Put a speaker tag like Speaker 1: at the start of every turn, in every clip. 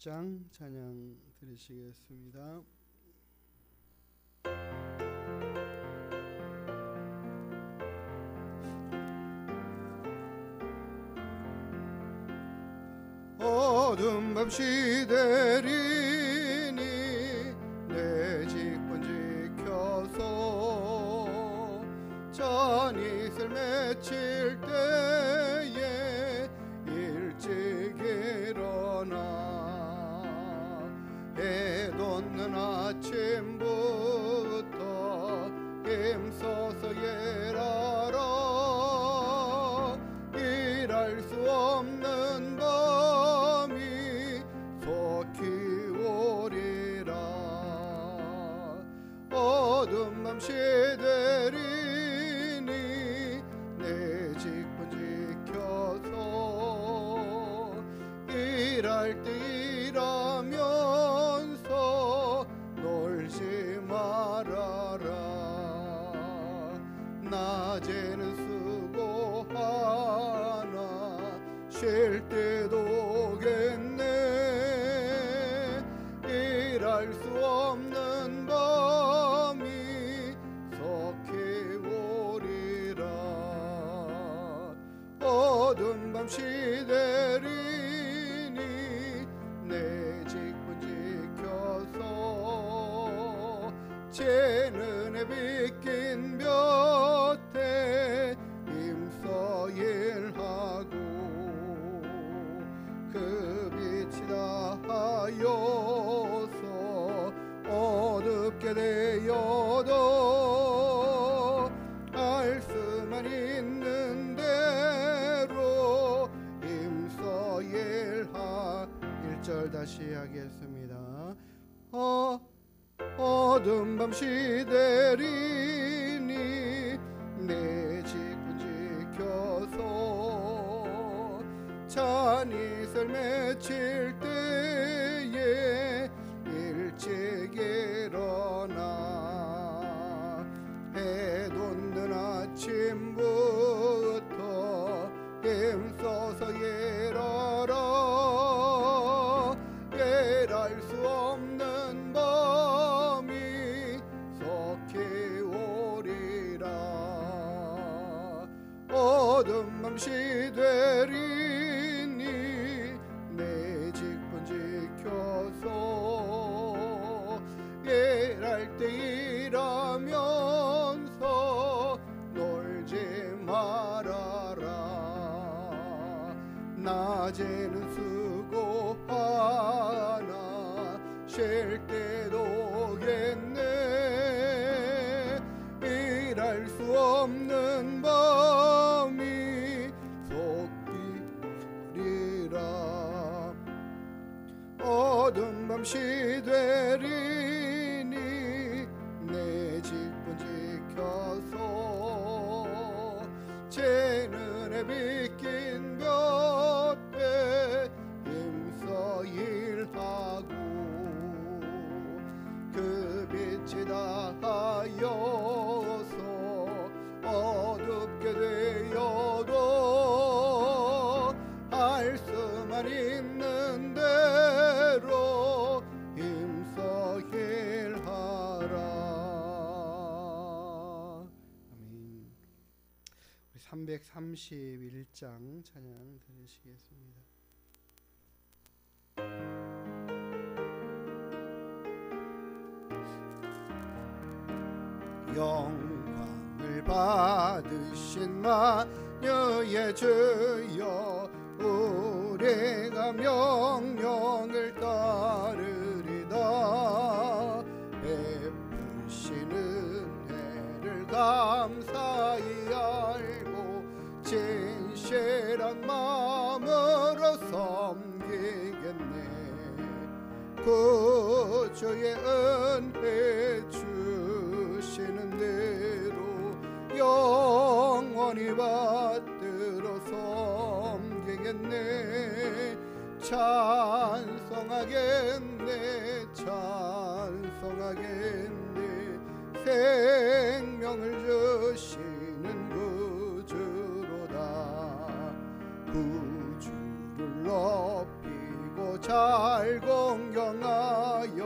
Speaker 1: 110장 찬양 드리시겠습니다. 어두운 밤 시대리니 내 직분 지켜서 잔이슬 맺힐 때에 일찍 일어나 해 돋는 아침부터 힘써서 일하라. 일할 수 없는 밤이 속히 오리라. 어두운 밤 시대리니 내 직분 지켜서 일할 때 일하면서 놀지 말아라. 낮에는 수고하나 쉴 때도 오겠네. 일할 수 없는 밤이 속히 오리라. 어두운 밤 시대리니 내 직분 지켜서 재는 해 비낀 볕에 힘써 일하고 그 빛이 다하여서 어둡게 되어도 알 수만 있는 대로 힘써 일하. 1절 다시 하겠습니다. 어두운 밤 시대리니 내 직분 지켜서 잔이슬 맺힐 때에 일찍 일어나 해 돋는 아침부터 힘써서 일하라. 일할 수 없는 밤이 속히 오리라. 어두운 밤 시대리니 내 직분 지켜서 일할 때 일하면서 놀지 말아라. 낮에는 수고하나 쉴 때도 오겠네. 일할 수 없는 밤이 속히 오리라. 어두운 밤 시대리니 내 직분 지켜서 재는 해 비낀 볕에 힘써 일하고 그 빛이 다하여서 어둡게 되어도 알 수만 있는 대로 힘써 일하라. 아멘. 우리 331장 찬양 드리시겠습니다. 영광을 받으신 마녀의 주여 우리가 명령을 따르리다. 베푸신 은혜를 감사히 알고 진실한 마음으로 섬기겠네. 구주의 은혜 주시는 대로 영원히 받들어 섬기겠네. 찬송하겠네 찬송하겠네. 생명을 주시는 구주로다. 구주를 높이고 잘 공경하여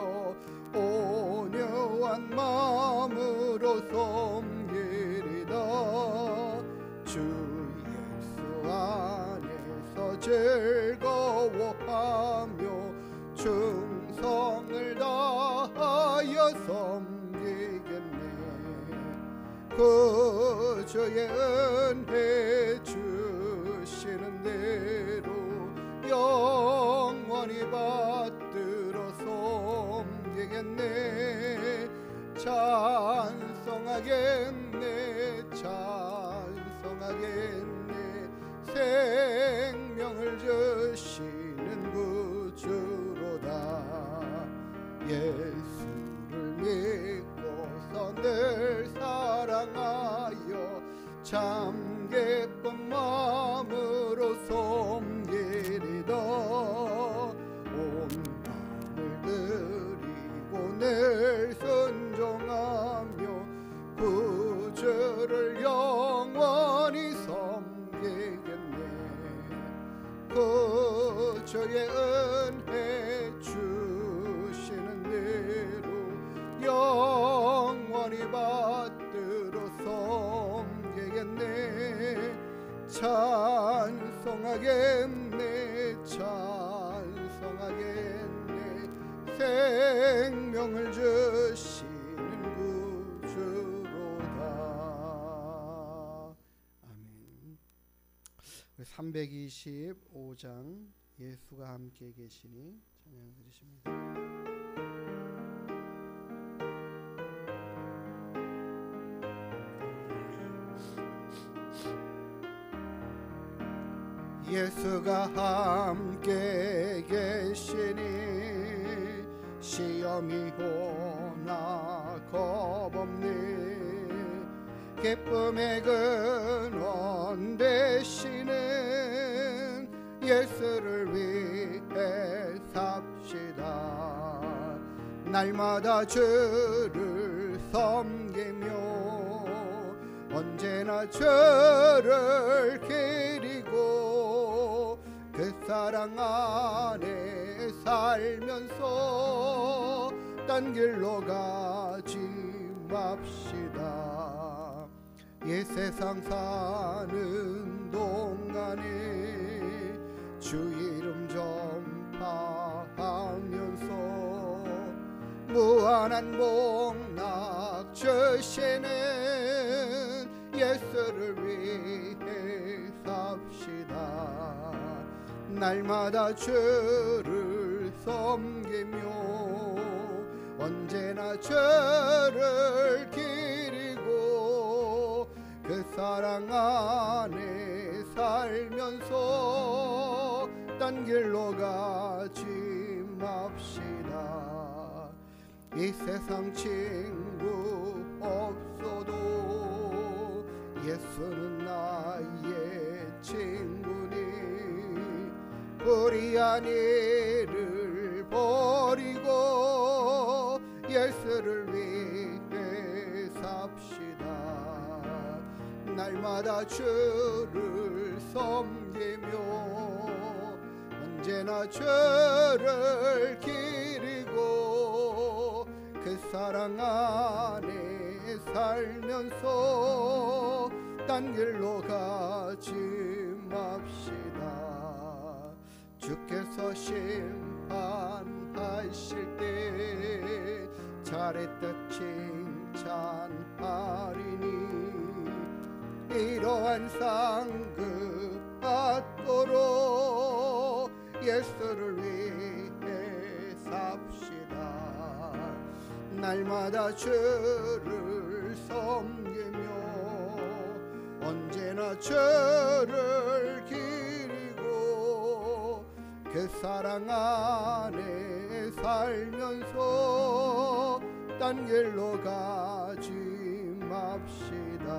Speaker 1: 온유한 마음으로 섬기리다. 주 예수 안에서 즐거워하며 충성을 다하여 섬기겠네. 그 주의 은혜 주시는 대로 영원히 받들어 섬기겠네. 찬송하겠네 찬송하겠네. 생명을 주시는 구주로다. 예수를 믿고서 늘 사랑하여 참 기쁜 마음으로 섬기리다. 온 마음을 드리고 늘 순종하며 구주를 영원히 섬기겠네. 그 주의 은혜 주시는 대로 영원히 받들어 섬기겠네. 찬송하겠네 찬송하겠네. 생명을 주시는 구주로다. 아멘. 325장 예수가 함께 계시니 찬양 드리십니다. 예수가 함께 계시니 시험이 오나 겁없네. 기쁨의 근원 되시는 예수를 위해 삽시다. 날마다 주를 섬기며 언제나 주를 기리고 그 사랑 안에 살면서 딴 길로 가지 맙시다. 이 세상 사는 동안에 주 이름 전파하면서 무한한 복락 주시는 예수를 위해 삽시다. 날마다 주를 섬기며 언제나 주를 기리고 그 사랑 안에 살면서 딴 길로 가지 맙시다. 이 세상 친구 없어도 예수는 나의 친구니 불의한 일을 버리고 예수를 위해 삽시다. 날마다 주를 섬기며 언제나 주를 기리고 그 사랑 안에 살면서 딴 길로 가지 맙시다. 주께서 심판하실 때 잘했다 칭찬하리니 이러한 상급 받도록 예수를 위해 삽시다. 날마다 주를 섬기며 언제나 주를 기리고 그 사랑 안에 살면서 딴 길로 가지 맙시다.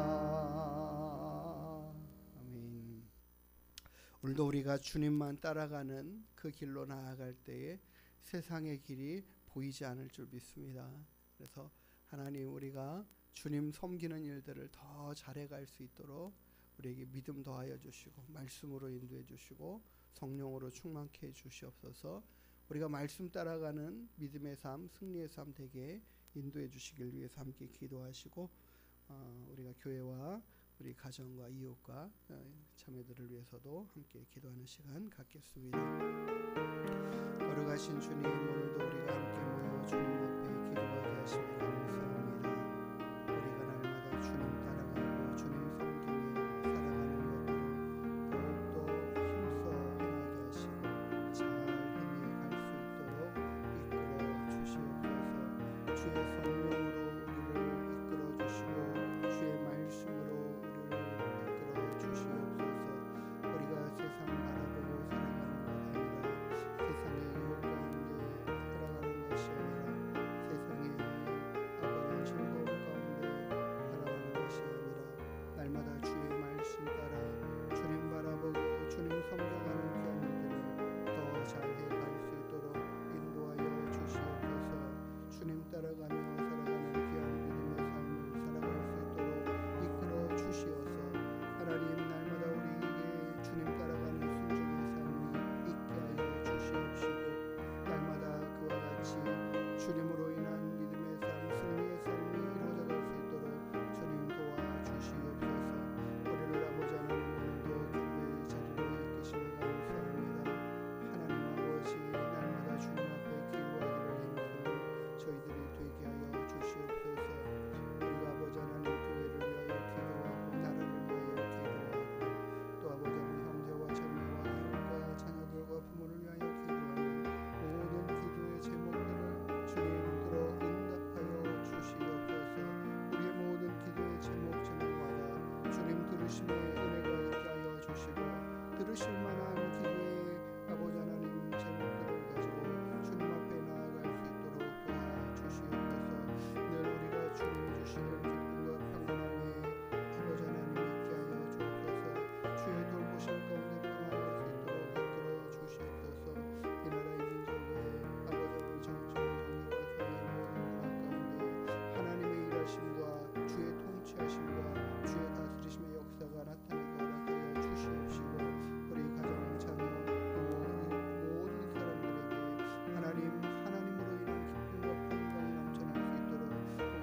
Speaker 1: 아멘. 오늘도 우리가 주님만 따라가는 그 길로 나아갈 때에 세상의 길이 보이지 않을 줄 믿습니다. 그래서 하나님 우리가 주님 섬기는 일들을 더 잘해갈 수 있도록 우리에게 믿음 더하여 주시고 말씀으로 인도해 주시고 성령으로 충만케 해 주시옵소서. 우리가 말씀 따라가는 믿음의 삶, 승리의 삶 되게 인도해 주시길 위해서 함께 기도하시고 우리가 교회와 우리 가정과 이웃과 자매들을 위해서도 함께 기도하는 시간 갖겠습니다. 거룩하신 주님, 오늘도 우리가 함께 모여 주님 앞에 기도하게 하시며 감사합니다. 우리가 날마다 주님 따라가고 주님 섬기며 살아가는 것들을 더욱더 힘써 행하게 하시고 잘 행해 갈 수 있도록 이끌어 주시옵소서. 주의 성령으로 우리를 이끌어 주시고 주의 말씀으로 우리를 이끌어 주시옵소서. 우리가 세상 바라보고 살아가는 것 아니라 세상의 유혹 가운데 살아가는 것이 아니라 세상의 아버지 즐거움 가운데 살아가는 것이 아니라 날마다 주의 말씀 따라 주님 바라보고 주님 섬겨가는 귀한 일들을 더 잘해 갈 수 있도록 인도하여 주시옵소서. 주님 따라가며 살아가는 귀한 믿음의 삶을 살아갈 수 있도록 이끌어 주시어서 하나님 날마다 우리에게 주님 따라가는 순종의 삶이 있게 하여 주시옵시고 날마다 그와 같이 주님으로 인한 믿음의 삶, 승리의 삶이 이루어져갈 수 있도록 주님 도와주시옵소서. 우리를 아버지 하나님 오늘도 기도의 자리로 이끄시며 감사합니다. 하나님 아버지 날마다 주님 앞에 기도하기를 힘쓰는 저희들이 되게 하여 주시옵소서. 우리가 아버지 하나님 교회를 위하여 기도하고 나라를 위하여 기도하고 또 아버지 하나님 형제와 자매와 이웃과 자녀들과 부모를 위하여 기도하는 모든 기도의 제목들을 주님 들어 응답하여 주시옵소서. 우리의 모든 기도의 제목마다 주님 들으심의 은혜가 있게 하여 주시고 들으실 만한 기도의 아버지 하나님 제목들을 가지고 주님 앞에 나아갈 수 있도록 도와주시옵소서. 늘 우리가 주님이 주시는 기쁨과 평안함에 아버지 하나님 있게 하여 주옵소서. 주의 돌보심 가운데 평안할 수 있도록 이끌어 주시옵소서. 이 나라의 민족의 아버지 하나님 정치, 정의와 사회의 모든 문화 가운데 하나님의 일하심과 주의 통치하심과 주의 다스리심의 역사가 나타나게 허락하여 주시옵시고 우리 가정, 자녀, 모든 사람들에게 하나님으로 인한 기쁨과 평강이 넘쳐날 수 있도록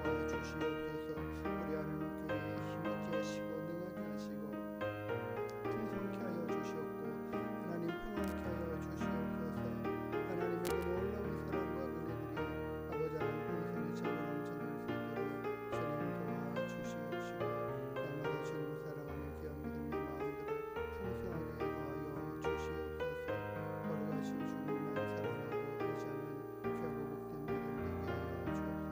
Speaker 1: 도와주시옵소서. 우리 하나님 교회에 힘있게 하시고 능하게 하시고 풍성케 하여 주시옵고 하나님 평안케 하여 주시옵소서. 하나님의 놀라운 사랑과 은혜들이 아버지 하나님 풍성히 차고 넘쳐날 수 있도록 주님 도와주시옵시고 날마다 주님 사랑하는 귀한 믿음의 마음들을 풍성하게 더하여 주시옵소서. 거룩하신 주님만 사랑하고 의지하는 귀하고 복된 믿음 되게 하여 주옵소서.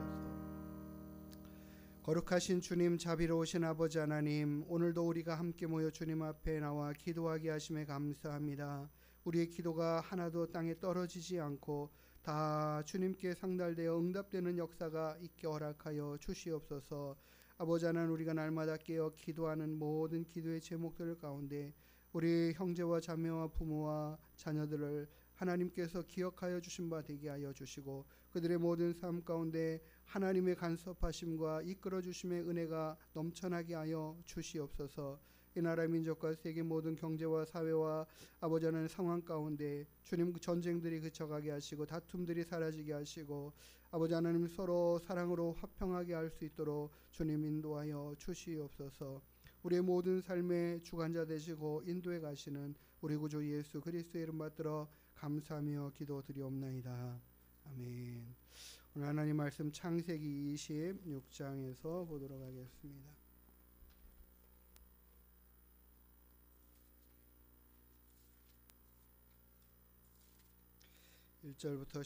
Speaker 1: 거룩하신 주님, 자비로우신 아버지 하나님, 오늘도 우리가 함께 모여 주님 앞에 나와 기도하게 하심에 감사합니다. 우리의 기도가 하나도 땅에 떨어지지 않고 다 주님께 상달되어 응답되는 역사가 있게 허락하여 주시옵소서. 아버지 하나님, 우리가 날마다 깨어 기도하는 모든 기도의 제목들 가운데 우리 형제와 자매와 부모와 자녀들을 하나님께서 기억하여 주신 바 되게 하여 주시고 그들의 모든 삶 가운데 하나님의 간섭하심과 이끌어 주심의 은혜가 넘쳐나게 하여 주시옵소서. 이 나라 민족과 세계 모든 경제와 사회와 아버지 하나님 상황 가운데 주님 전쟁들이 그쳐가게 하시고 다툼들이 사라지게 하시고 아버지 하나님 서로 사랑으로 화평하게 할 수 있도록 주님 인도하여 주시옵소서. 우리의 모든 삶의 주관자 되시고 인도해 가시는 우리 구주 예수 그리스도의 이름 받들어 감사하며 기도드리옵나이다. 아멘. 오늘 하나님 말씀 창세기 26장에서 보도록 하겠습니다. 1절부터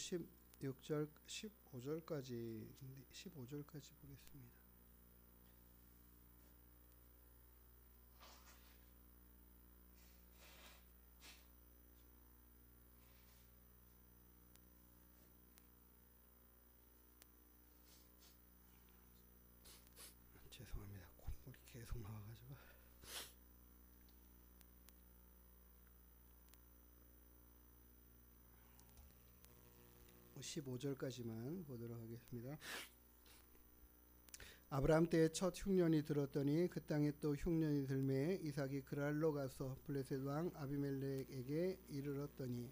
Speaker 1: 16절, 15절까지 보겠습니다. 죄송합니다. 콧물이 계속 나와가지고. 15절까지만 보도록 하겠습니다. 아브라함 때에 첫 흉년이 들었더니 그 땅에 또 흉년이 들매 이삭이 그랄로 가서 블레셋 왕 아비멜렉에게 이르렀더니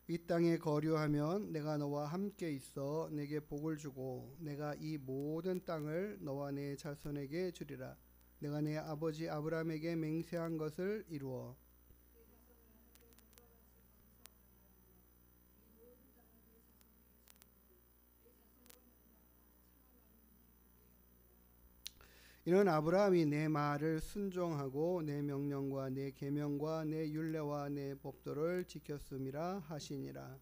Speaker 1: 이 땅에 거류하면 내가 너와 함께 있어 내게 복을 주고 내가 이 모든 땅을 너와 내 자손에게 주리라. 내가 내 아버지 아브라함에게 맹세한 것을 이루어 이는 아브라함이 내 말을 순종하고 내 명령과 내 계명과 내 율례와 내 법도를 지켰음이라 하시니라.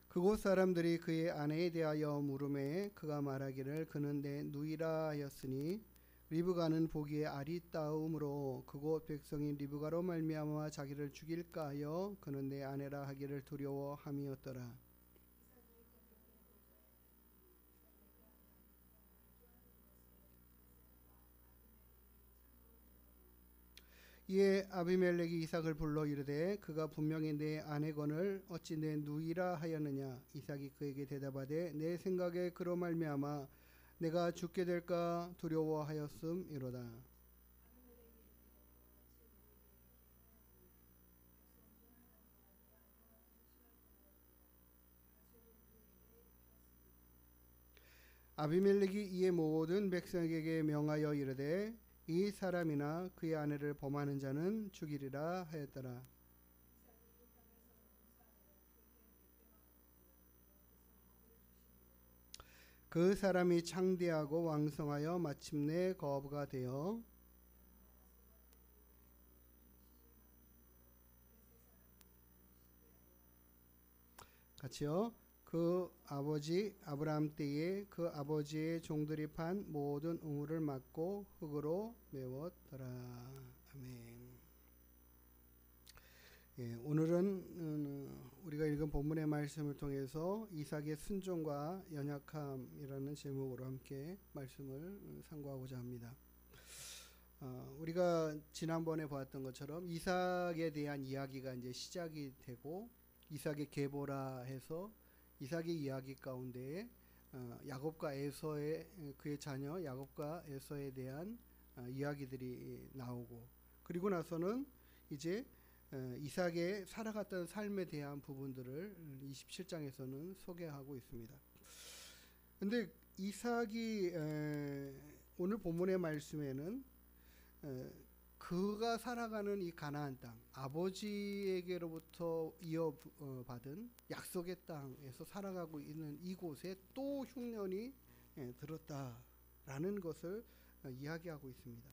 Speaker 1: 그곳 사람들이 그의 아내에 대하여 물음에 그가 말하기를 그는 내 누이라 하였으니 리브가는 보기에 아리따움으로 그곳 백성이 리브가로 말미암아 자기를 죽일까 하여 그는 내 아내라 하기를 두려워함이었더라. 이에 아비멜렉이 이삭을 불러 이르되 그가 분명히 내 아내건을 어찌 내 누이라 하였느냐. 이삭이 그에게 대답하되 내 생각에 그로 말미암아 내가 죽게 될까 두려워하였음이로다. 아비멜렉이 이에 모든 백성에게 명하여 이르되 이 사람이나 그의 아내를 범하는 자는 죽이리라 하였더라. 그 사람이 창대하고 왕성하여 마침내 거부가 되어 같이요. 그 아버지 아브라함 때에 그 아버지의 종들이 판 모든 우물을 막고 흙으로 메웠더라. 아멘. 예, 오늘은 우리가 읽은 본문의 말씀을 통해서 이삭의 순종과 연약함이라는 제목으로 함께 말씀을 상고하고자 합니다. 우리가 지난번에 보았던 것처럼 이삭에 대한 이야기가 이제 시작이 되고 이삭의 계보라 해서 이삭의 이야기 가운데 야곱과 에서의 그의 자녀 야곱과 에서에 대한 이야기들이 나오고 그리고 나서는 이제 이삭의 살아갔던 삶에 대한 부분들을 27장에서는 소개하고 있습니다. 근데 이삭이 오늘 본문의 말씀에는 그가 살아가는 이 가나안 땅, 아버지에게로부터 이어받은 약속의 땅에서 살아가고 있는 이곳에 또 흉년이 들었다라는 것을 이야기하고 있습니다.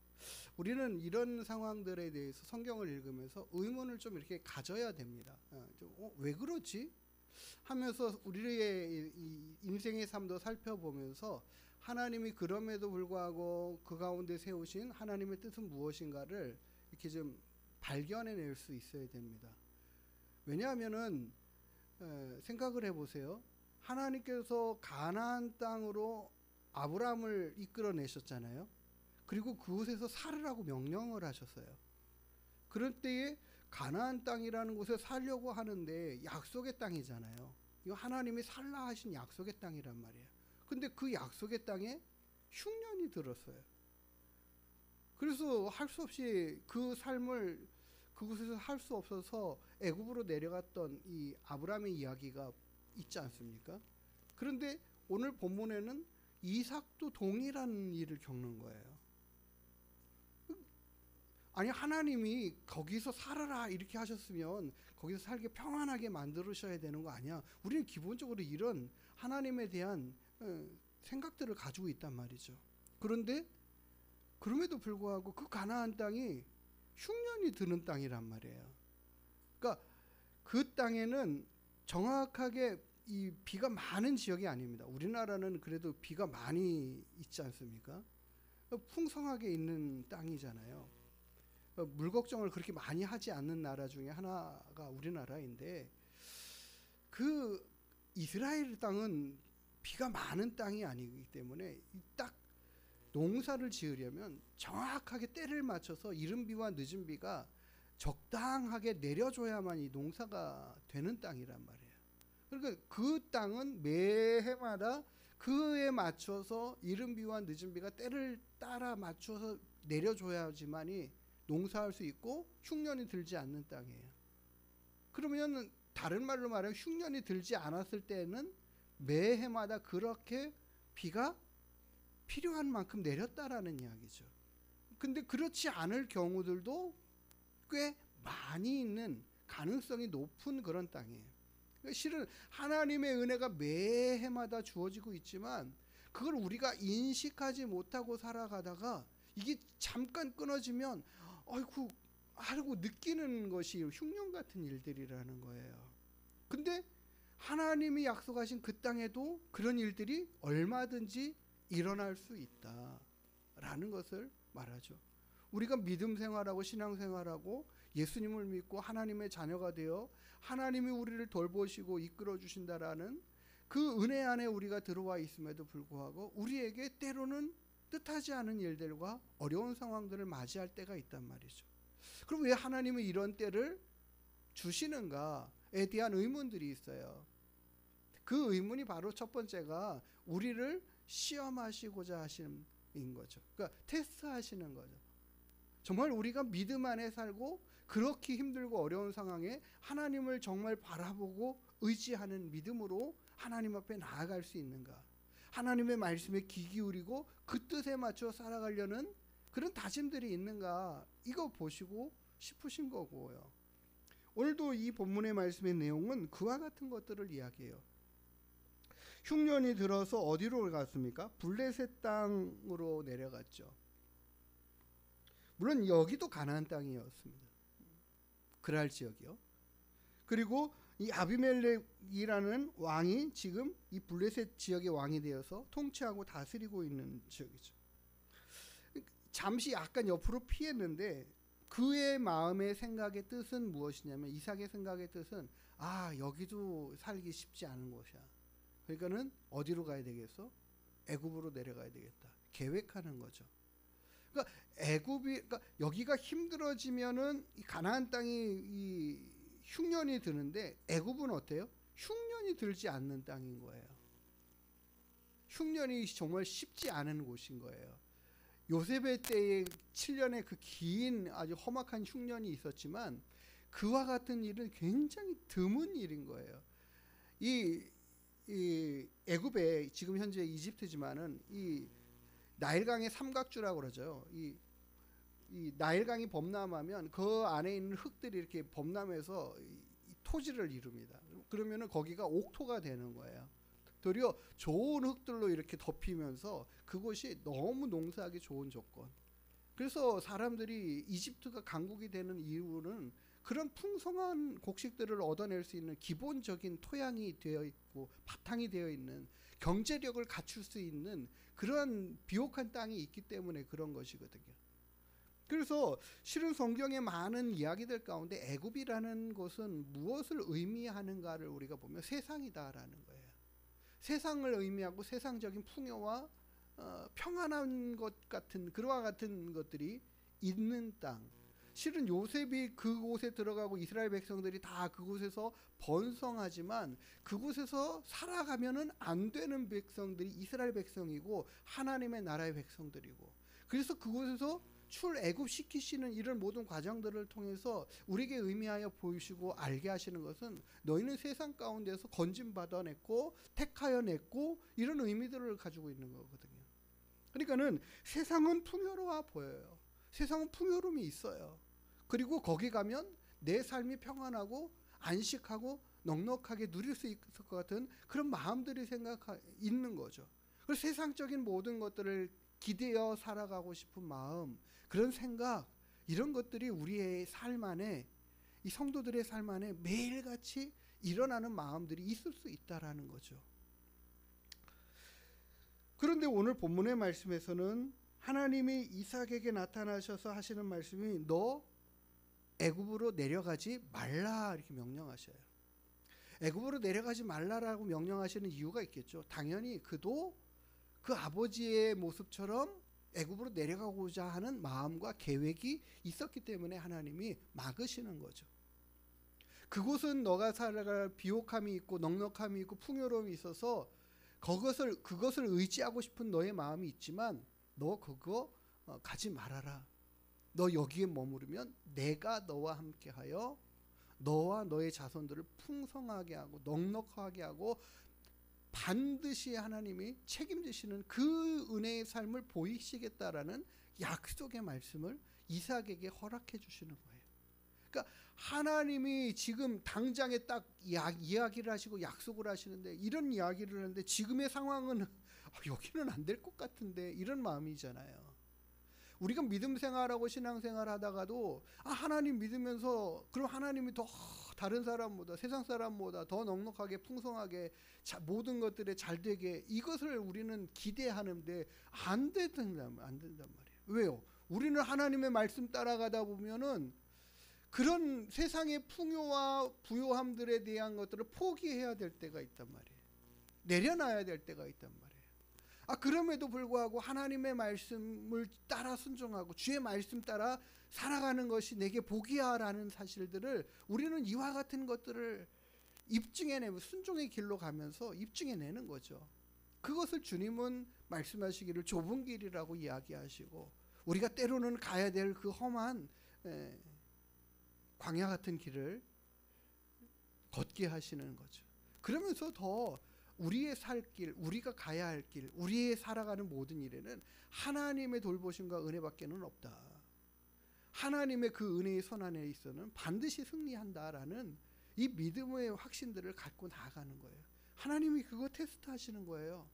Speaker 1: 우리는 이런 상황들에 대해서 성경을 읽으면서 의문을 좀 이렇게 가져야 됩니다. 왜 그렇지? 하면서 우리의 인생의 삶도 살펴보면서 하나님이 그럼에도 불구하고 그 가운데 세우신 하나님의 뜻은 무엇인가를 이렇게 좀 발견해낼 수 있어야 됩니다. 왜냐하면은 생각을 해보세요. 하나님께서 가나안 땅으로 아브라함을 이끌어내셨잖아요. 그리고 그곳에서 살으라고 명령을 하셨어요. 그럴 때에 가나안 땅이라는 곳에 살려고 하는데 약속의 땅이잖아요. 이거 하나님이 살라 하신 약속의 땅이란 말이에요. 근데 그 약속의 땅에 흉년이 들었어요. 그래서 할 수 없이 그 삶을 그곳에서 할 수 없어서 애굽으로 내려갔던 이 아브라함의 이야기가 있지 않습니까? 그런데 오늘 본문에는 이삭도 동일한 일을 겪는 거예요. 아니 하나님이 거기서 살아라 이렇게 하셨으면 거기서 살게 평안하게 만들으셔야 되는 거 아니야. 우리는 기본적으로 이런 하나님에 대한 생각들을 가지고 있단 말이죠. 그런데 그럼에도 불구하고 그 가나안 땅이 흉년이 드는 땅이란 말이에요. 그러니까 그 땅에는 정확하게 이 비가 많은 지역이 아닙니다. 우리나라는 그래도 비가 많이 있지 않습니까? 풍성하게 있는 땅이잖아요. 물 걱정을 그렇게 많이 하지 않는 나라 중에 하나가 우리나라인데 그 이스라엘 땅은 비가 많은 땅이 아니기 때문에 딱 농사를 지으려면 정확하게 때를 맞춰서 이른 비와 늦은 비가 적당하게 내려줘야만 이 농사가 되는 땅이란 말이에요. 그러니까 그 땅은 매해마다 그에 맞춰서 이른 비와 늦은 비가 때를 따라 맞춰서 내려줘야지만이 농사할 수 있고 흉년이 들지 않는 땅이에요. 그러면 다른 말로 말하면 흉년이 들지 않았을 때는 매해마다 그렇게 비가 필요한 만큼 내렸다라는 이야기죠. 근데 그렇지 않을 경우들도 꽤 많이 있는 가능성이 높은 그런 땅이에요. 실은 하나님의 은혜가 매해마다 주어지고 있지만 그걸 우리가 인식하지 못하고 살아가다가 이게 잠깐 끊어지면 아이고 하고 느끼는 것이 흉년 같은 일들이라는 거예요. 근데 하나님이 약속하신 그 땅에도 그런 일들이 얼마든지 일어날 수 있다라는 것을 말하죠. 우리가 믿음 생활하고 신앙 생활하고 예수님을 믿고 하나님의 자녀가 되어 하나님이 우리를 돌보시고 이끌어 주신다라는 그 은혜 안에 우리가 들어와 있음에도 불구하고 우리에게 때로는 뜻하지 않은 일들과 어려운 상황들을 맞이할 때가 있단 말이죠. 그럼 왜 하나님은 이런 때를 주시는가에 대한 의문들이 있어요. 그 의문이 바로 첫 번째가 우리를 시험하시고자 하시는 거죠. 그러니까 테스트하시는 거죠. 정말 우리가 믿음 안에 살고 그렇게 힘들고 어려운 상황에 하나님을 정말 바라보고 의지하는 믿음으로 하나님 앞에 나아갈 수 있는가, 하나님의 말씀에 귀 기울이고 그 뜻에 맞춰 살아가려는 그런 다짐들이 있는가, 이거 보시고 싶으신 거고요. 오늘도 이 본문의 말씀의 내용은 그와 같은 것들을 이야기해요. 흉년이 들어서 어디로 갔습니까? 블레셋 땅으로 내려갔죠. 물론 여기도 가나안 땅이었습니다. 그랄 지역이요. 그리고 이 아비멜렉이라는 왕이 지금 이 블레셋 지역의 왕이 되어서 통치하고 다스리고 있는 지역이죠. 잠시 약간 옆으로 피했는데 그의 마음의 생각의 뜻은 무엇이냐면, 이삭의 생각의 뜻은 여기도 살기 쉽지 않은 곳이야. 그러니까는 어디로 가야 되겠어? 애굽으로 내려가야 되겠다. 계획하는 거죠. 그러니까 그러니까 여기가 힘들어지면은 이 가나안 땅이 이 흉년이 드는데 애굽은 어때요? 흉년이 들지 않는 땅인 거예요. 흉년이 정말 쉽지 않은 곳인 거예요. 요셉의 때에 7년의 그 긴 아주 험악한 흉년이 있었지만 그와 같은 일은 굉장히 드문 일인 거예요. 이 애굽에 지금 현재 이집트지만은 이 나일강의 삼각주라고 그러죠. 이 나일강이 범람하면 그 안에 있는 흙들이 이렇게 범람해서 이 토지를 이룹니다. 그러면은 거기가 옥토가 되는 거예요. 도리어 좋은 흙들로 이렇게 덮이면서 그곳이 너무 농사하기 좋은 조건. 그래서 사람들이 이집트가 강국이 되는 이유는 그런 풍성한 곡식들을 얻어낼 수 있는 기본적인 토양이 되어 있고 바탕이 되어 있는 경제력을 갖출 수 있는 그런 비옥한 땅이 있기 때문에 그런 것이거든요. 그래서 실은 성경의 많은 이야기들 가운데 애굽이라는 것은 무엇을 의미하는가를 우리가 보면 세상이다라는 거예요. 세상을 의미하고 세상적인 풍요와 평안한 것 같은 그와 같은 것들이 있는 땅. 실은 요셉이 그곳에 들어가고 이스라엘 백성들이 다 그곳에서 번성하지만 그곳에서 살아가면은 안 되는 백성들이 이스라엘 백성이고 하나님의 나라의 백성들이고, 그래서 그곳에서 출애굽시키시는 이런 모든 과정들을 통해서 우리에게 의미하여 보이시고 알게 하시는 것은 너희는 세상 가운데서 건짐받아냈고 택하여 냈고 이런 의미들을 가지고 있는 거거든요. 그러니까는 세상은 풍요로워 보여요. 세상은 풍요로움이 있어요. 그리고 거기 가면 내 삶이 평안하고 안식하고 넉넉하게 누릴 수 있을 것 같은 그런 마음들이 있는 거죠. 그래서 세상적인 모든 것들을 기대어 살아가고 싶은 마음, 그런 생각, 이런 것들이 우리의 삶 안에, 이 성도들의 삶 안에 매일같이 일어나는 마음들이 있을 수 있다라는 거죠. 그런데 오늘 본문의 말씀에서는 하나님이 이삭에게 나타나셔서 하시는 말씀이 너 애굽으로 내려가지 말라 이렇게 명령하셔요. 애굽으로 내려가지 말라라고 명령하시는 이유가 있겠죠. 당연히 그도 그 아버지의 모습처럼 애굽으로 내려가고자 하는 마음과 계획이 있었기 때문에 하나님이 막으시는 거죠. 그곳은 너가 살아갈 비옥함이 있고 넉넉함이 있고 풍요로움이 있어서 그것을 의지하고 싶은 너의 마음이 있지만 너 그거 가지 말아라. 너 여기에 머무르면 내가 너와 함께하여 너와 너의 자손들을 풍성하게 하고 넉넉하게 하고 반드시 하나님이 책임지시는 그 은혜의 삶을 보이시겠다라는 약속의 말씀을 이삭에게 허락해 주시는 거예요. 그러니까 하나님이 지금 당장에 딱 이야기를 하시고 약속을 하시는데, 이런 이야기를 하는데 지금의 상황은 여기는 안 될 것 같은데, 이런 마음이잖아요. 우리가 믿음 생활하고 신앙 생활 하다가도 하나님 믿으면서 그럼 하나님이 더 다른 사람보다, 세상 사람보다 더 넉넉하게 풍성하게 모든 것들에 잘 되게, 이것을 우리는 기대하는데 안 된단 말이에요. 왜요? 우리는 하나님의 말씀 따라가다 보면은 그런 세상의 풍요와 부요함들에 대한 것들을 포기해야 될 때가 있단 말이에요. 내려놔야 될 때가 있단 말이에요. 그럼에도 불구하고 하나님의 말씀을 따라 순종하고 주의 말씀 따라 살아가는 것이 내게 복이야라는 사실들을 우리는 이와 같은 것들을 입증해내고 순종의 길로 가면서 입증해내는 거죠. 그것을 주님은 말씀하시기를 좁은 길이라고 이야기하시고, 우리가 때로는 가야 될 그 험한 광야 같은 길을 걷게 하시는 거죠. 그러면서 더 우리의 살 길, 우리가 가야 할 길, 우리의 살아가는 모든 일에는 하나님의 돌보심과 은혜밖에는 없다. 하나님의 그 은혜의 손 안에 있어는 반드시 승리한다라는 이 믿음의 확신들을 갖고 나아가는 거예요. 하나님이 그거 테스트하시는 거예요.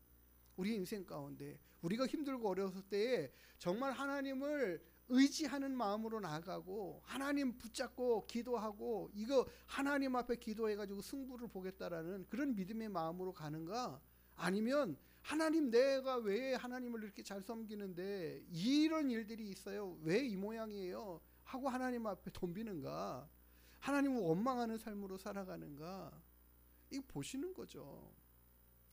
Speaker 1: 우리 인생 가운데 우리가 힘들고 어려웠을 때에 정말 하나님을 의지하는 마음으로 나아가고 하나님 붙잡고 기도하고 이거 하나님 앞에 기도해가지고 승부를 보겠다라는 그런 믿음의 마음으로 가는가, 아니면 하나님 내가 왜 하나님을 이렇게 잘 섬기는데 이런 일들이 있어요, 왜 이 모양이에요 하고 하나님 앞에 덤비는가, 하나님을 원망하는 삶으로 살아가는가, 이거 보시는 거죠.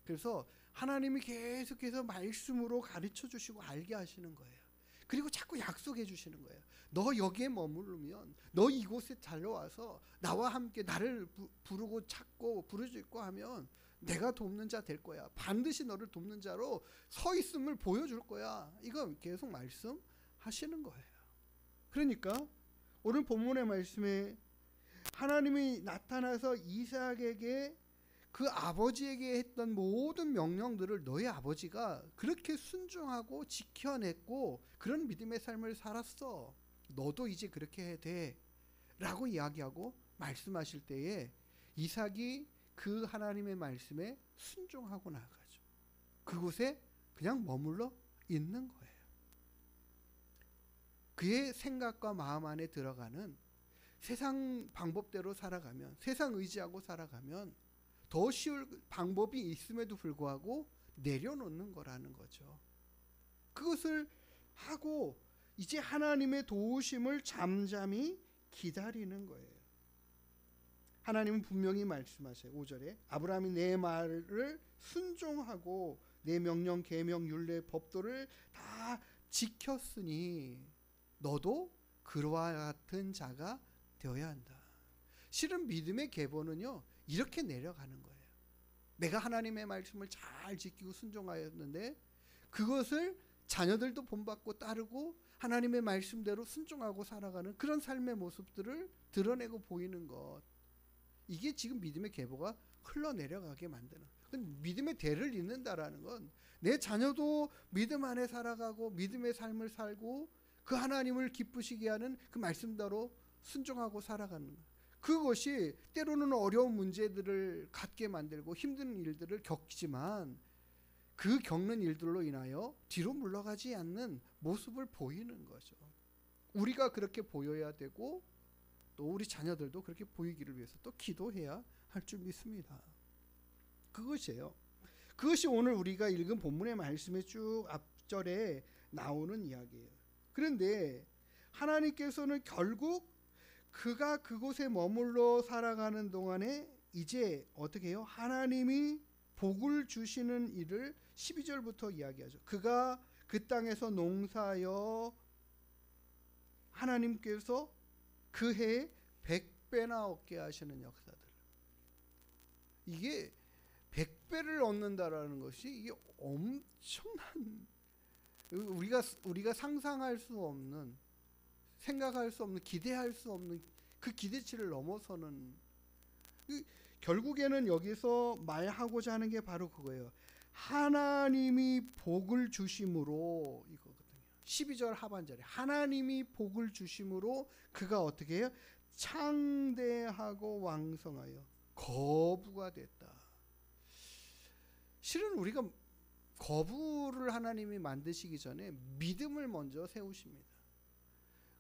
Speaker 1: 그래서 하나님이 계속해서 말씀으로 가르쳐 주시고 알게 하시는 거예요. 그리고 자꾸 약속해 주시는 거예요. 너 여기에 머무르면, 너 이곳에 달려와서 나와 함께 나를 부르고 찾고 부르짖고 하면 내가 돕는 자 될 거야. 반드시 너를 돕는 자로 서 있음을 보여줄 거야. 이거 계속 말씀하시는 거예요. 그러니까 오늘 본문의 말씀에 하나님이 나타나서 이삭에게 그 아버지에게 했던 모든 명령들을 너희 아버지가 그렇게 순종하고 지켜냈고 그런 믿음의 삶을 살았어, 너도 이제 그렇게 해야 돼 라고 이야기하고 말씀하실 때에 이삭이 그 하나님의 말씀에 순종하고 나가죠. 그곳에 그냥 머물러 있는 거예요. 그의 생각과 마음 안에 들어가는 세상 방법대로 살아가면, 세상 의지하고 살아가면 더 쉬울 방법이 있음에도 불구하고 내려놓는 거라는 거죠. 그것을 하고 이제 하나님의 도우심을 잠잠히 기다리는 거예요. 하나님은 분명히 말씀하세요. 5절에 아브라함이 내 말을 순종하고 내 명령 계명 율례 법도를 다 지켰으니 너도 그와 같은 자가 되어야 한다. 실은 믿음의 계보는요, 이렇게 내려가는 거예요. 내가 하나님의 말씀을 잘 지키고 순종하였는데 그것을 자녀들도 본받고 따르고 하나님의 말씀대로 순종하고 살아가는 그런 삶의 모습들을 드러내고 보이는 것, 이게 지금 믿음의 계보가 흘러내려가게 만드는, 믿음의 대를 잇는다라는 건 내 자녀도 믿음 안에 살아가고 믿음의 삶을 살고 그 하나님을 기쁘시게 하는 그 말씀대로 순종하고 살아가는 것, 그것이 때로는 어려운 문제들을 갖게 만들고 힘든 일들을 겪지만 그 겪는 일들로 인하여 뒤로 물러가지 않는 모습을 보이는 거죠. 우리가 그렇게 보여야 되고 또 우리 자녀들도 그렇게 보이기를 위해서 또 기도해야 할 줄 믿습니다. 그것이에요. 그것이 오늘 우리가 읽은 본문의 말씀의 쭉 앞절에 나오는 이야기예요. 그런데 하나님께서는 결국 그가 그곳에 머물러 살아가는 동안에 이제 어떻게 해요? 하나님이 복을 주시는 일을 12절부터 이야기하죠. 그가 그 땅에서 농사하여 하나님께서 그 해에 100배나 얻게 하시는 역사들. 이게 100배를 얻는다라는 것이 이게 엄청난, 우리가 상상할 수 없는, 생각할 수 없는, 기대할 수 없는 그 기대치를 넘어서는 결국에는 여기서 말하고자 하는 게 바로 그거예요. 하나님이 복을 주심으로 이거거든요. 12절 하반절에 하나님이 복을 주심으로 그가 어떻게 해요? 창대하고 왕성하여 거부가 됐다. 실은 우리가 거부를 하나님이 만드시기 전에 믿음을 먼저 세우십니다.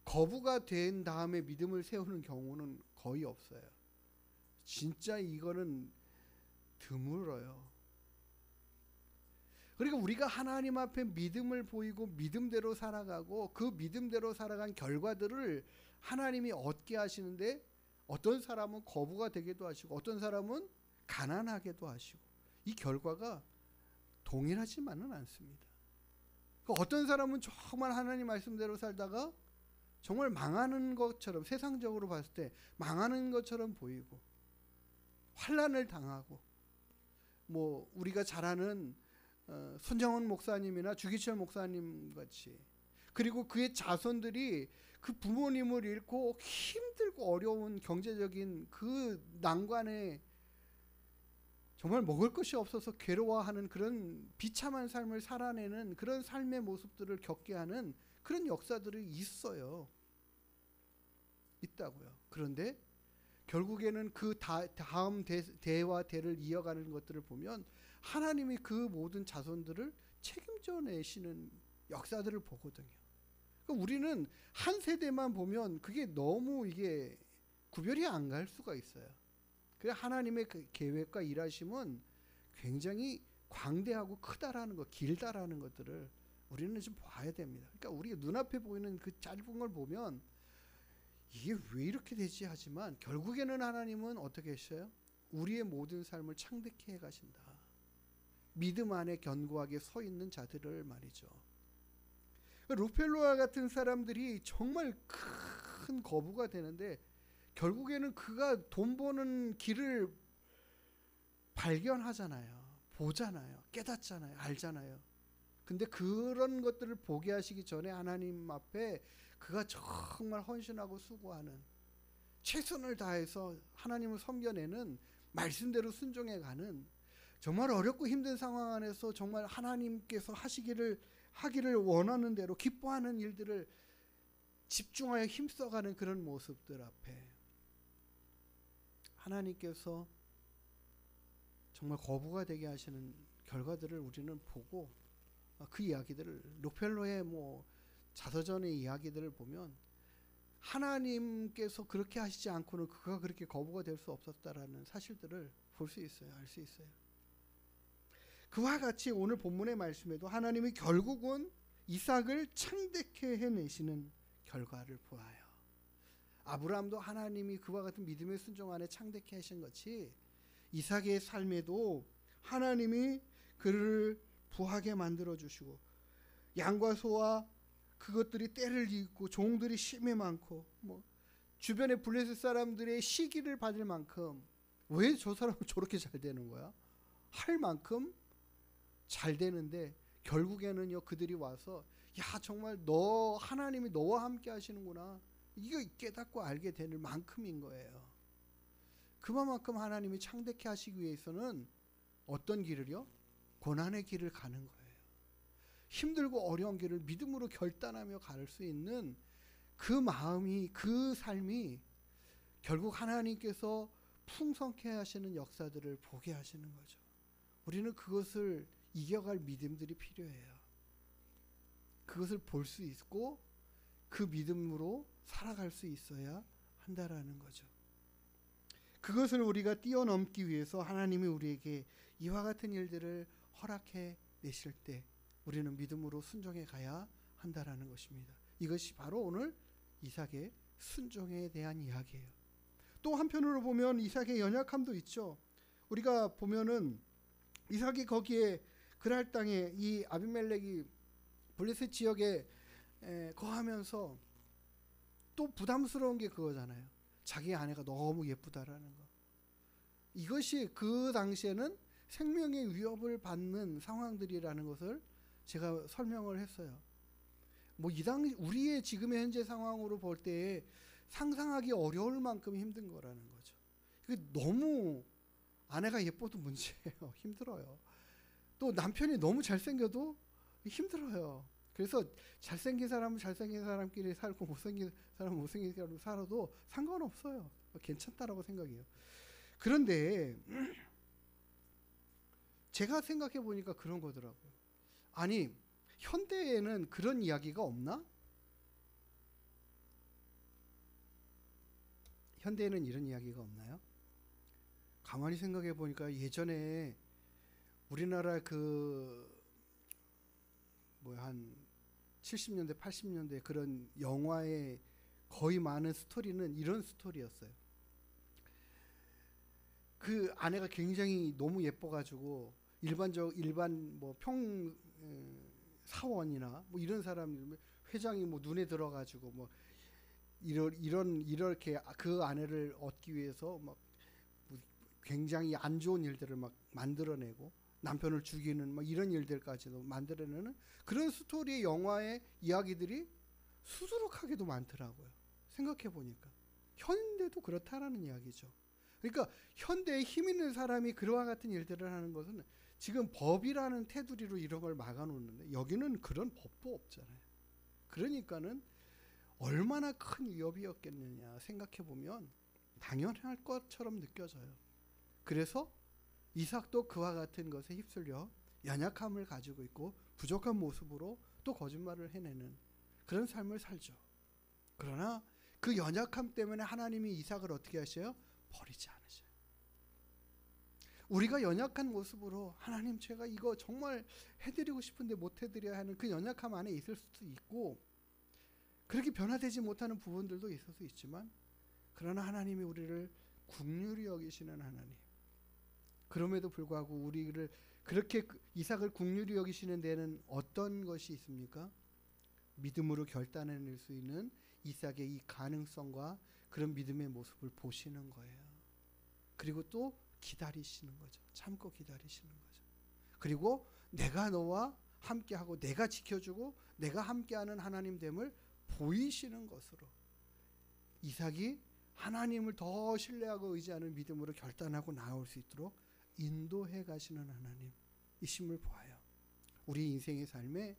Speaker 1: 거부가 된 다음에 믿음을 세우는 경우는 거의 없어요. 진짜 이거는 드물어요. 그러니까 우리가 하나님 앞에 믿음을 보이고 믿음대로 살아가고 그 믿음대로 살아간 결과들을 하나님이 얻게 하시는데 어떤 사람은 거부가 되기도 하시고 어떤 사람은 가난하게도 하시고 이 결과가 동일하지만은 않습니다. 어떤 사람은 정말 하나님 말씀대로 살다가 정말 망하는 것처럼 세상적으로 봤을 때 망하는 것처럼 보이고 환난을 당하고 뭐 우리가 잘 아는 손정원 목사님이나 주기철 목사님 같이 그리고 그의 자손들이 그 부모님을 잃고 힘들고 어려운 경제적인 그 난관에 정말 먹을 것이 없어서 괴로워하는 그런 비참한 삶을 살아내는 그런 삶의 모습들을 겪게 하는 그런 역사들이 있어요. 있다고요. 그런데 결국에는 그 다음 대와 대를 이어가는 것들을 보면 하나님이 그 모든 자손들을 책임져 내시는 역사들을 보거든요. 그러니까 우리는 한 세대만 보면 그게 너무 이게 구별이 안 갈 수가 있어요. 그래 하나님의 그 계획과 일하심은 굉장히 광대하고 크다라는 것, 길다라는 것들을 우리는 좀 봐야 됩니다. 그러니까 우리 눈앞에 보이는 그 짧은 걸 보면 이게 왜 이렇게 되지 하지만 결국에는 하나님은 어떻게 하셔요? 우리의 모든 삶을 창대케 해 가신다. 믿음 안에 견고하게 서 있는 자들을 말이죠. 루펠로와 같은 사람들이 정말 큰 거부가 되는데 결국에는 그가 돈 버는 길을 발견하잖아요. 보잖아요. 깨닫잖아요. 알잖아요. 근데 그런 것들을 보게 하시기 전에 하나님 앞에 그가 정말 헌신하고 수고하는 최선을 다해서 하나님을 섬겨내는 말씀대로 순종해가는 정말 어렵고 힘든 상황 안에서 정말 하나님께서 하기를 원하는 대로 기뻐하는 일들을 집중하여 힘써가는 그런 모습들 앞에 하나님께서 정말 거부가 되게 하시는 결과들을 우리는 보고 그 이야기들을 록펠로의 뭐 자서전의 이야기들을 보면 하나님께서 그렇게 하시지 않고는 그가 그렇게 거부가 될 수 없었다라는 사실들을 볼 수 있어요. 알 수 있어요. 그와 같이 오늘 본문의 말씀에도 하나님이 결국은 이삭을 창대케 해내시는 결과를 보아요. 아브라함도 하나님이 그와 같은 믿음의 순종 안에 창대케 하신 것이 이삭의 삶에도 하나님이 그를 부하게 만들어 주시고 양과 소와 그것들이 때를 잇고 종들이 심히 많고 뭐 주변에 블레셋 사람들의 시기를 받을 만큼 왜 저 사람은 저렇게 잘 되는 거야? 할 만큼 잘 되는데 결국에는요 그들이 와서 야 정말 하나님이 너와 함께 하시는구나 이거 깨닫고 알게 되는 만큼인 거예요. 그만큼 하나님이 창대케 하시기 위해서는 어떤 길을요? 고난의 길을 가는 거예요. 힘들고 어려운 길을 믿음으로 결단하며 갈 수 있는 그 마음이 그 삶이 결국 하나님께서 풍성케 하시는 역사들을 보게 하시는 거죠. 우리는 그것을 이겨갈 믿음들이 필요해요. 그것을 볼 수 있고 그 믿음으로 살아갈 수 있어야 한다라는 거죠. 그것을 우리가 뛰어넘기 위해서 하나님이 우리에게 이와 같은 일들을 허락해 내실 때 우리는 믿음으로 순종해 가야 한다라는 것입니다. 이것이 바로 오늘 이삭의 순종에 대한 이야기예요. 또 한편으로 보면 이삭의 연약함도 있죠. 우리가 보면은 이삭이 거기에 그랄 땅에 이 아비멜렉이 블레셋 지역에 거하면서 또 부담스러운 게 그거잖아요. 자기 아내가 너무 예쁘다라는 거. 이것이 그 당시에는 생명의 위협을 받는 상황들이라는 것을 제가 설명을 했어요. 뭐 이 당시 우리의 지금의 현재 상황으로 볼 때에 상상하기 어려울 만큼 힘든 거라는 거죠. 너무 아내가 예뻐도 문제예요. 힘들어요. 또 남편이 너무 잘생겨도 힘들어요. 그래서 잘생긴 사람은 잘생긴 사람끼리 살고 못생긴 사람은 못생긴 사람으로 살아도 상관없어요. 괜찮다라고 생각해요. 그런데 제가 생각해 보니까 그런 거더라고요. 아니, 현대에는 그런 이야기가 없나? 현대에는 이런 이야기가 없나요? 가만히 생각해 보니까 예전에 우리나라 한 70년대 80년대 그런 영화의 거의 많은 스토리는 이런 스토리였어요. 그 아내가 굉장히 너무 예뻐가지고 일반 뭐 사원이나 뭐 이런 사람 회장이 뭐 눈에 들어가지고 뭐 이렇게 그 아내를 얻기 위해서 막 굉장히 안 좋은 일들을 막 만들어내고 남편을 죽이는 막 이런 일들까지도 만들어내는 그런 스토리의 영화의 이야기들이 수두룩하게도 많더라고요. 생각해 보니까 현대도 그렇다라는 이야기죠. 그러니까 현대에 힘 있는 사람이 그와 같은 일들을 하는 것은 지금 법이라는 테두리로 이런 걸 막아놓는데 여기는 그런 법도 없잖아요. 그러니까는 얼마나 큰 위협이었겠느냐 생각해 보면 당연할 것처럼 느껴져요. 그래서 이삭도 그와 같은 것에 휩쓸려 연약함을 가지고 있고 부족한 모습으로 또 거짓말을 해내는 그런 삶을 살죠. 그러나 그 연약함 때문에 하나님이 이삭을 어떻게 하셔요? 버리지 않으셔요. 우리가 연약한 모습으로 하나님 제가 이거 정말 해드리고 싶은데 못 해드려야 하는 그 연약함 안에 있을 수도 있고 그렇게 변화되지 못하는 부분들도 있을 수 있지만 그러나 하나님이 우리를 긍휼히 여기시는 하나님. 그럼에도 불구하고 우리를 그렇게 이삭을 긍휼히 여기시는 데는 어떤 것이 있습니까? 믿음으로 결단해낼 수 있는 이삭의 이 가능성과 그런 믿음의 모습을 보시는 거예요. 그리고 또 기다리시는 거죠. 참고 기다리시는 거죠. 그리고 내가 너와 함께하고 내가 지켜주고 내가 함께하는 하나님됨을 보이시는 것으로 이삭이 하나님을 더 신뢰하고 의지하는 믿음으로 결단하고 나올 수 있도록 인도해 가시는 하나님이심을 보아요. 우리 인생의 삶에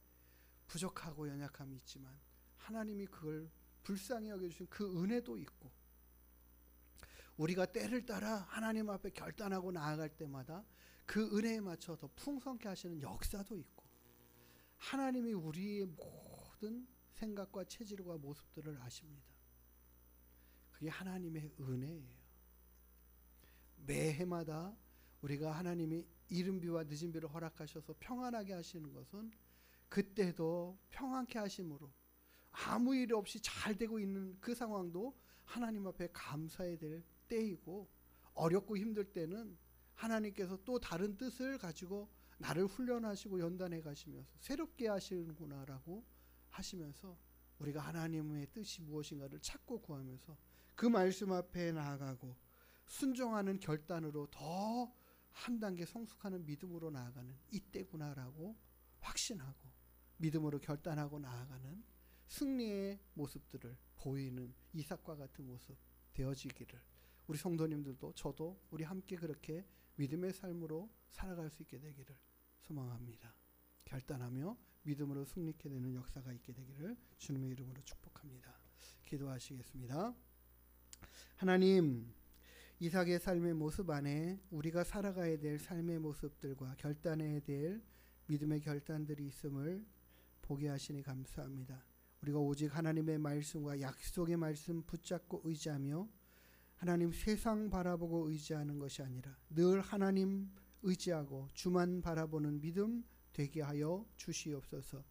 Speaker 1: 부족하고 연약함이 있지만 하나님이 그걸 불쌍히 여겨주신 그 은혜도 있고 우리가 때를 따라 하나님 앞에 결단하고 나아갈 때마다 그 은혜에 맞춰 더 풍성케 하시는 역사도 있고 하나님이 우리의 모든 생각과 체질과 모습들을 아십니다. 그게 하나님의 은혜예요. 매해마다 우리가 하나님이 이른비와 늦은비를 허락하셔서 평안하게 하시는 것은 그때도 평안케 하심으로 아무 일 없이 잘 되고 있는 그 상황도 하나님 앞에 감사해야 될 때이고 어렵고 힘들 때는 하나님께서 또 다른 뜻을 가지고 나를 훈련하시고 연단해 가시면서 새롭게 하시는구나라고 하시면서 우리가 하나님의 뜻이 무엇인가를 찾고 구하면서 그 말씀 앞에 나아가고 순종하는 결단으로 더 한 단계 성숙하는 믿음으로 나아가는 이때구나라고 확신하고 믿음으로 결단하고 나아가는 승리의 모습들을 보이는 이삭과 같은 모습 되어지기를 우리 성도님들도 저도 우리 함께 그렇게 믿음의 삶으로 살아갈 수 있게 되기를 소망합니다. 결단하며 믿음으로 승리케 되는 역사가 있게 되기를 주님의 이름으로 축복합니다. 기도하시겠습니다. 하나님, 이삭의 삶의 모습 안에 우리가 살아가야 될 삶의 모습들과 결단해야 될 믿음의 결단들이 있음을 보게 하시니 감사합니다. 우리가 오직 하나님의 말씀과 약속의 말씀 붙잡고 의지하며 하나님 세상 바라보고 의지하는 것이 아니라 늘 하나님 의지하고 주만 바라보는 믿음 되게 하여 주시옵소서.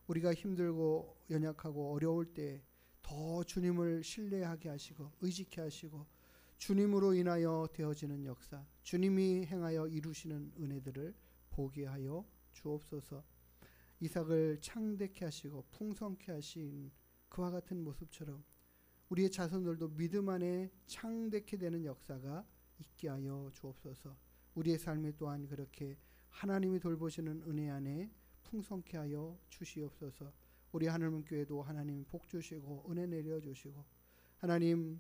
Speaker 1: 우리가 힘들고 연약하고 어려울 때 더 주님을 신뢰하게 하시고 의지케 하시고 주님으로 인하여 되어지는 역사, 주님이 행하여 이루시는 은혜들을 보게 하여 주옵소서. 이삭을 창대케 하시고 풍성케 하신 그와 같은 모습처럼 우리의 자손들도 믿음 안에 창대케 되는 역사가 있게 하여 주옵소서. 우리의 삶에 또한 그렇게 하나님이 돌보시는 은혜 안에 풍성케 하여 주시옵소서. 우리 하늘문 교회도 하나님 복 주시고 은혜 내려 주시고 하나님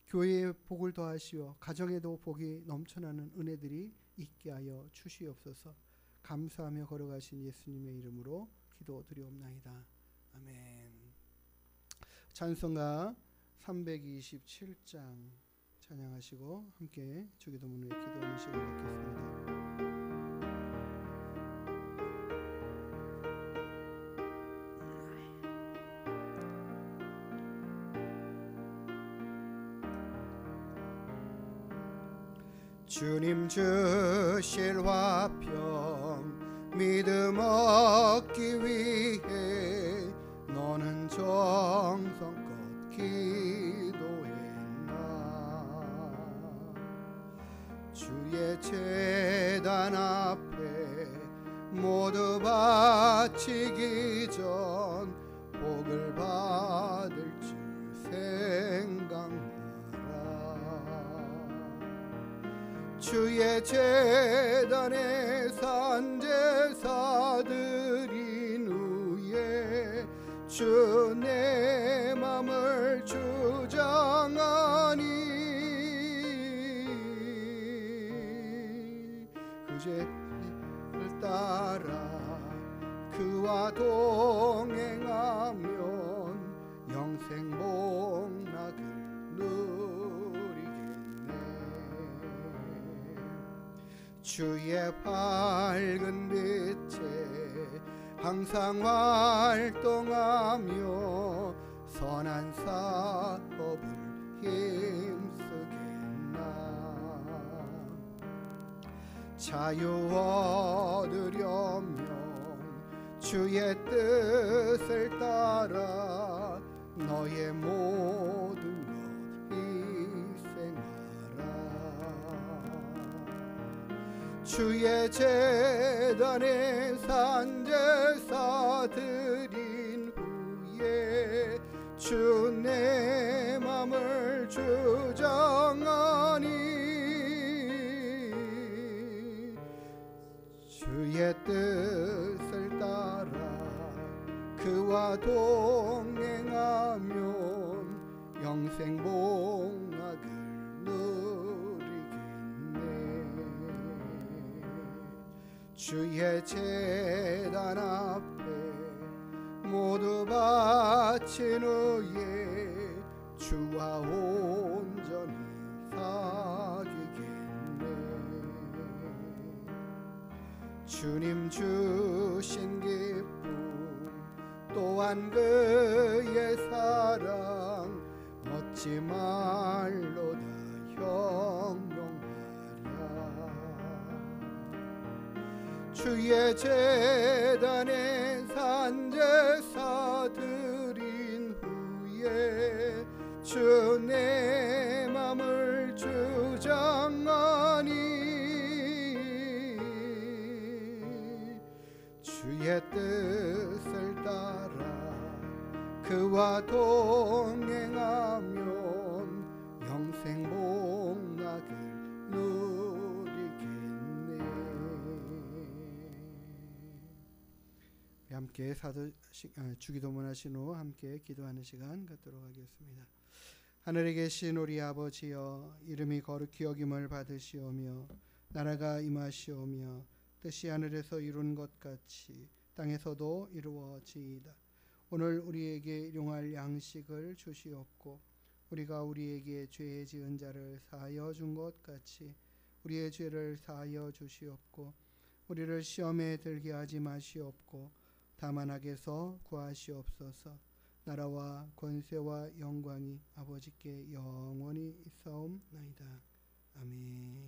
Speaker 1: 교회에 복을 더하시어 가정에도 복이 넘쳐나는 은혜들이 있게 하여 주시옵소서. 감사하며 걸어가신 예수님의 이름으로 기도드리옵나이다. 아멘. 찬송가 327장 찬양하시고 함께 주기도문을 기도하는 시간을 갖겠습니다. 주님 주실 화평 믿음 얻기 위해 너는 정성껏 기도했나. 주의 제단 앞에 모두 바치기 전 복을 받을 줄 생각나라. 주의 제단에 산제사 드린 후에 주 내 맘을 주장하니 그 죄를 따라 그와 동행하면 영생 복락을 누리겠네. 주의 밝은 빛에 항상 활동하며 선한 사업을 힘쓰겠나. 자유 얻으려면 주의 뜻을 따라 너의 모든 것 희생하라. 주의 제단에 산제사 드린 후에 주 내 맘을 주장하니 주의 뜻을 따라 그와 동행하면 영생 복락을 누리겠네. 주의 제단 앞에 모두 바친 후에 주와 온전히 사귀겠네. 주님 주신 기쁨 또한 그의 사랑 어찌 말로 다 형용하랴. 주의 제단에 산제사 드린 후에 주 내 맘을 주장하니 주의 뜻을 따라 그와 동행하면 영생 복락을 누리겠네. 함께 주기도문 하신 후 함께 기도하는 시간 갖도록 하겠습니다. 하늘에 계신 우리 아버지여, 이름이 거룩히 여김을 받으시오며 나라가 임하시오며 뜻이 하늘에서 이룬 것 같이 땅에서도 이루어지이다. 오늘 우리에게 일용할 양식을 주시옵고 우리가 우리에게 죄 지은 자를 사하여 준 것 같이 우리의 죄를 사하여 주시옵고 우리를 시험에 들게 하지 마시옵고 다만 악에서 구하시옵소서. 나라와 권세와 영광이 아버지께 영원히 있사옵나이다. 아멘.